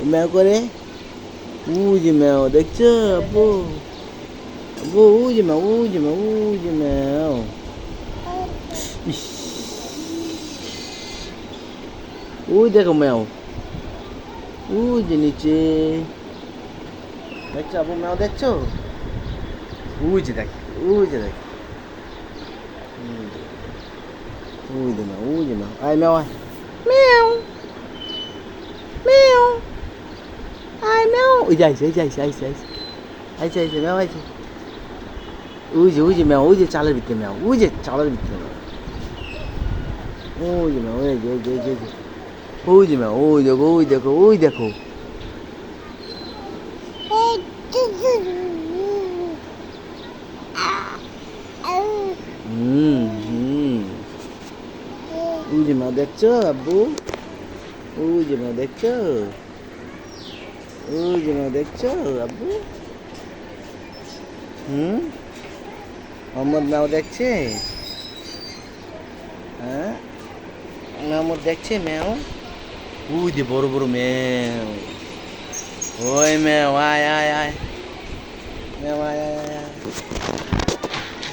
ম্যাও করে ওই যে ম্যাও দেখছো আব্বু আব্বু ওই যে ম্যাও ওই যে ম্যাও ওই যে ম্যাও ইস ওই দেখো ম্যাও ওই যে নিচে দেখছো আব্বু ম্যাও দেখছো ওই যে দেখ ওই যে দেখ ওই যে ম্যাও ওই যে ম্যাও আয় ম্যাও আয় ম্যাও ম্যাও আয় ম্যাও ওই যে আইছে আইছে আইছে আইছে আইছে আইছে ম্যাও আইছে ওই যে ম্যাও ওই যে চালের ভিতরে ম্যাও ওই যে চালের ভিতরে ম্যাও ওই যে ম্যাও ওই যে ওই যে ওই যে ওই যে ম্যাও ওই দেখো ওই দেখো ওই দেখো হুম ওই যে ম্যাও দেখছো আব্বু ওই যে ম্যাও দেখছো ওই যে ম্যাও দেখছো আব্বু মোহাম্মদ ম্যাও দেখছে হ্যাঁ মোহাম্মদ দেখছে ম্যাও ওই যে বড় বড় ম্যাও ওই ম্যাও আয় আয় আয় ম্যাও আয় আয় আয়